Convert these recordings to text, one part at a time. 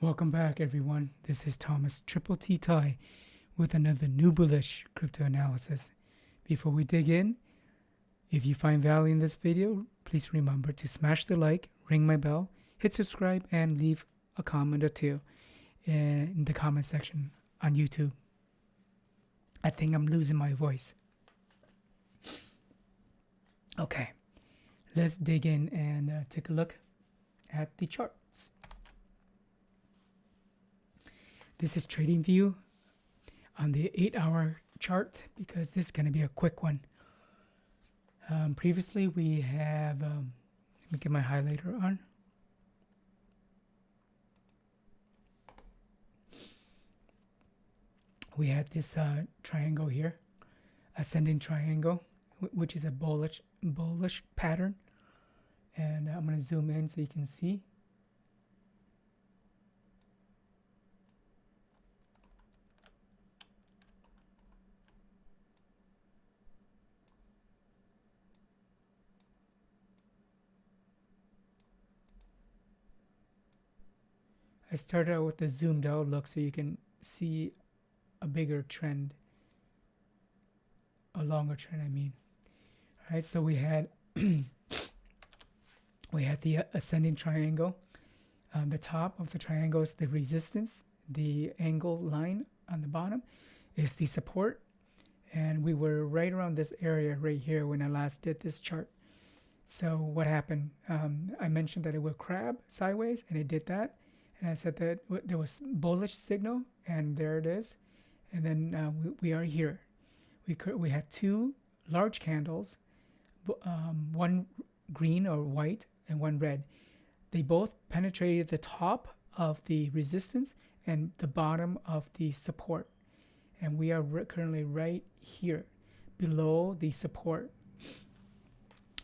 Welcome back, everyone. This is Thomas Triple T Ty with another new bullish crypto analysis. Before we dig in, if you find value in this video, please remember to smash the like, ring my bell, hit subscribe, and leave a comment or two in the comment section on YouTube. I think I'm losing my voice. Okay, let's dig in and take a look at the charts. This is trading view on the 8-hour chart because this is going to be a quick one. Previously we have, let me get my highlighter on. We had this triangle here, ascending triangle, which is a bullish pattern. And I'm going to zoom in so you can see. I started out with the zoomed out look so you can see a bigger trend, a longer trend, I mean. All right, so we had we had the ascending triangle. The top of the triangle is the resistance. The angle line on the bottom is the support. And we were right around this area right here when I last did this chart. So what happened? I mentioned that it would crab sideways, and it did that. And I said that there was bullish signal, and there it is. And then we are here. We had two large candles, one green or white and one red. They both penetrated the top of the resistance and the bottom of the support. And we are currently right here, below the support.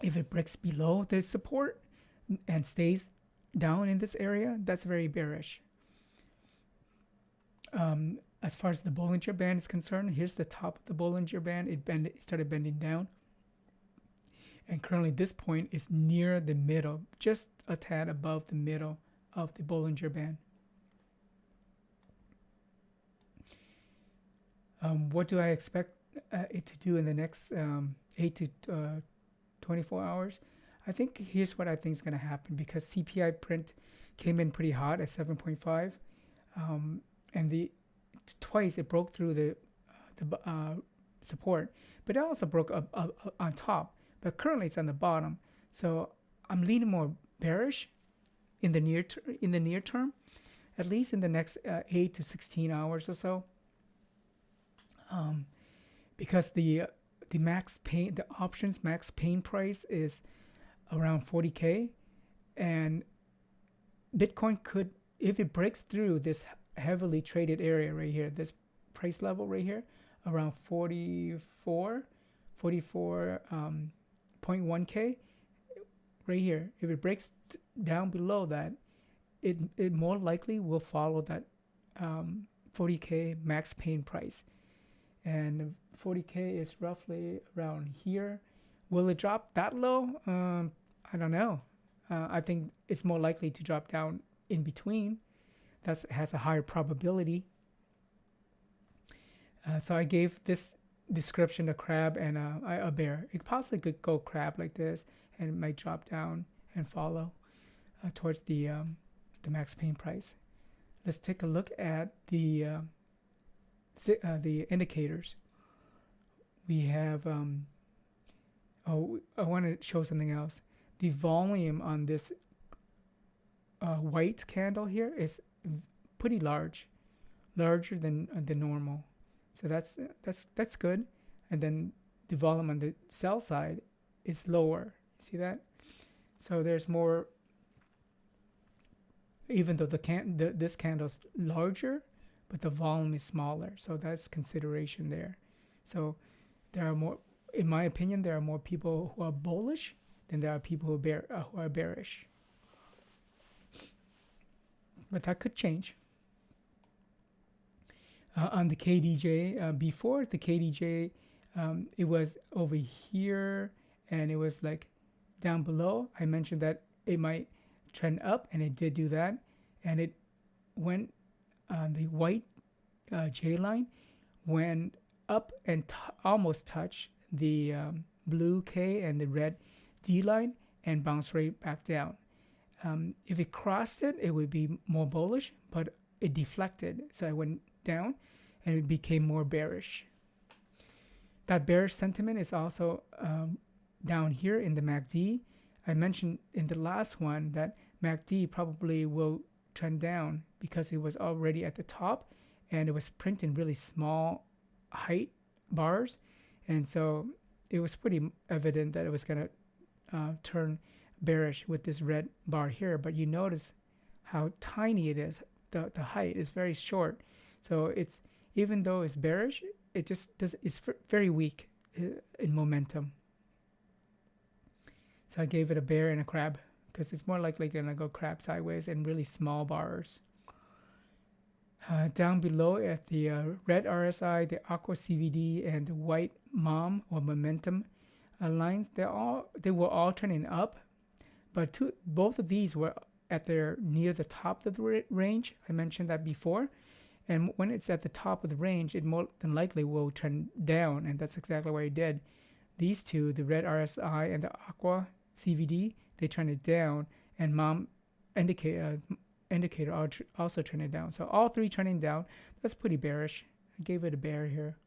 If it breaks below the support and stays down in this area, that's very bearish. As far as the Bollinger Band is concerned, here's the top of the Bollinger Band. It started bending down. And currently this point is near the middle, just a tad above the middle of the Bollinger Band. What do I expect it to do in the next 8 to 24 hours? I think here's what I think is going to happen, because CPI print came in pretty hot at 7.5, and twice it broke through the support, but it also broke up on top. But currently it's on the bottom, so I'm leaning more bearish in the near term, at least in the next 8 to 16 hours or so, because the options max pain price is around 40K, and Bitcoin could, if it breaks through this heavily traded area right here, this price level right here, around 44.1K right here, if it breaks down below that, it more likely will follow that 40K max pain price. And 40K is roughly around here. Will it drop that low? I don't know. I think it's more likely to drop down in between. That has a higher probability. So I gave this description a crab and a bear. It possibly could go crab like this, and it might drop down and follow towards the max pain price. Let's take a look at the indicators. We have I want to show something else. The volume on this white candle here is pretty large, larger than the normal. So that's good. And then the volume on the sell side is lower. See that? So there's more. Even though this candle's larger, but the volume is smaller. So that's consideration there. So there are more. In my opinion, there are more people who are bullish than there are people who are bearish. But that could change. On the KDJ, before the KDJ, it was over here, and it was like down below. I mentioned that it might trend up, and it did do that, and it when the white J line went up and almost touched the blue K and the red D line and bounced right back down. If it crossed it, it would be more bullish, but it deflected, so it went down and it became more bearish. That bearish sentiment is also down here in the MACD. I mentioned in the last one that MACD probably will trend down because it was already at the top and it was printing really small height bars, and so it was pretty evident that it was going to turn bearish with this red bar here. But you notice how tiny it is. The height is very short, so it's, even though it's bearish, it just does, it's very weak in momentum. So I gave it a bear and a crab because it's more likely gonna go crab sideways and really small bars. Down below at the red RSI, the aqua CVD, and the white MOM or momentum lines, they were all turning up, but both of these were at their near the top of the range. I mentioned that before, and when it's at the top of the range, it more than likely will turn down, and that's exactly what it did. These two, the red RSI and the aqua CVD, they turn it down, and MOM indicator also turn it down. So all three turning down. That's pretty bearish. I gave it a bear here.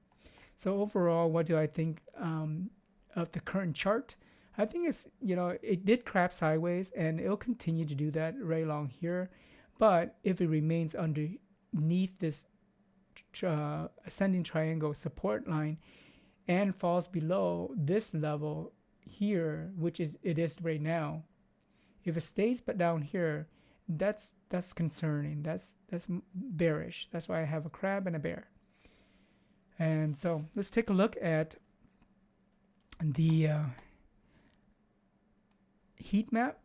So overall, what do I think of the current chart? I think it's, it did crab sideways, and it'll continue to do that right along here. But if it remains underneath this ascending triangle support line and falls below this level here, which is it is right now, if it stays but down here, that's concerning. That's bearish. That's why I have a crab and a bear. And so let's take a look at the heat map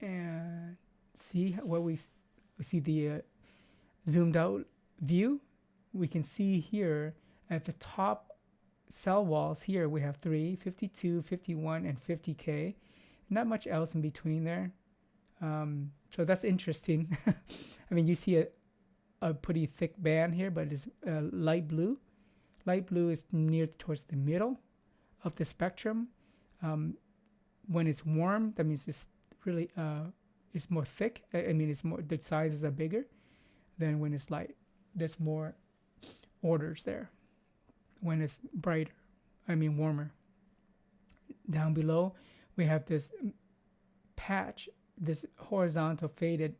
and see what we see. The zoomed out view. We can see here at the top cell walls here we have 3, 52, 51, and 50K. Not much else in between there. So that's interesting. I mean, you see a pretty thick band here, but it's light blue. Light blue is near towards the middle of the spectrum. When it's warm, that means it's really it's more thick. I mean, it's more, the sizes are bigger than when it's light. There's more orders there. When it's brighter, I mean warmer. Down below, we have this patch, this horizontal faded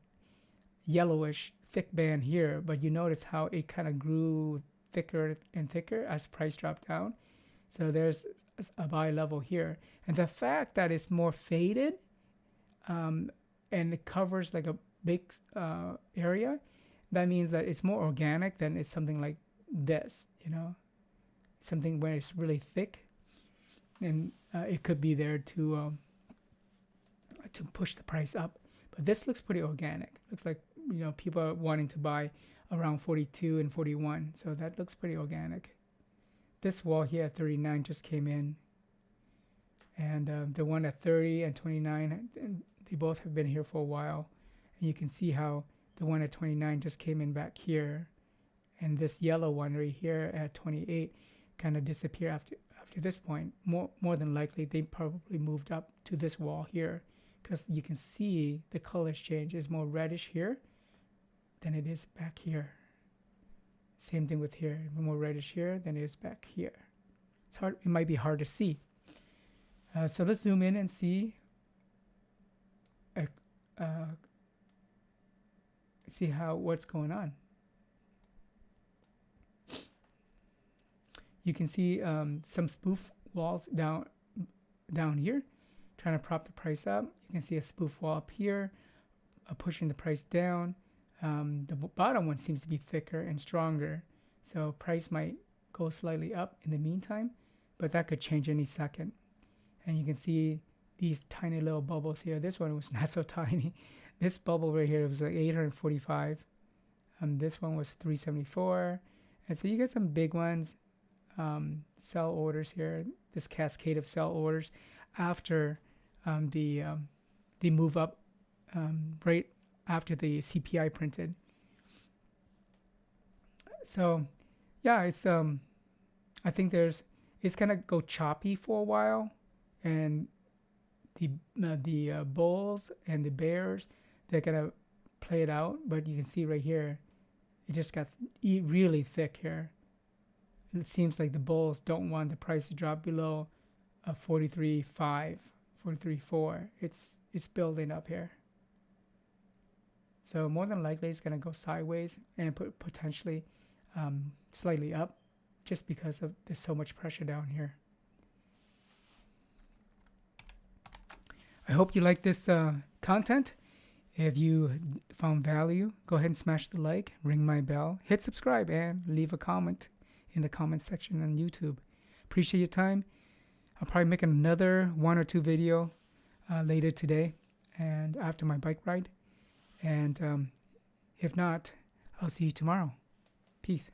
yellowish thick band here, but you notice how it kind of grew thicker and thicker as price dropped down. So there's a buy level here, and the fact that it's more faded and it covers like a big area, that means that it's more organic than it's something like this, something where it's really thick, and it could be there to push the price up. But this looks pretty organic. Looks like people are wanting to buy around 42 and 41, so that looks pretty organic. This wall here at 39 just came in, and the one at 30 and 29, and they both have been here for a while, and you can see how the one at 29 just came in back here, and this yellow one right here at 28 kind of disappeared after this point. More than likely they probably moved up to this wall here, because you can see the colors change. It's more reddish here than it is back here. Same thing with here, more reddish here than it is back here. It's hard. It might be hard to see. So let's zoom in and see. See what's going on. You can see some spoof walls down here, trying to prop the price up. You can see a spoof wall up here, pushing the price down. The bottom one seems to be thicker and stronger, so price might go slightly up in the meantime, but that could change any second. And you can see these tiny little bubbles here. This one was not so tiny. This bubble right here was like 845. This one was 374. And so you get some big ones. Sell orders here. This cascade of sell orders after the move up right after the CPI printed. So yeah, it's I think it's gonna go choppy for a while, and the bulls and the bears, they're gonna play it out. But you can see right here, it just got really thick here. It seems like the bulls don't want the price to drop below 43.5, 43.4. It's building up here. So more than likely, it's gonna go sideways and potentially slightly up, just because of there's so much pressure down here. I hope you like this content. If you found value, go ahead and smash the like, ring my bell, hit subscribe, and leave a comment in the comment section on YouTube. Appreciate your time. I'll probably make another 1 or 2 video later today and after my bike ride. And if not, I'll see you tomorrow. Peace.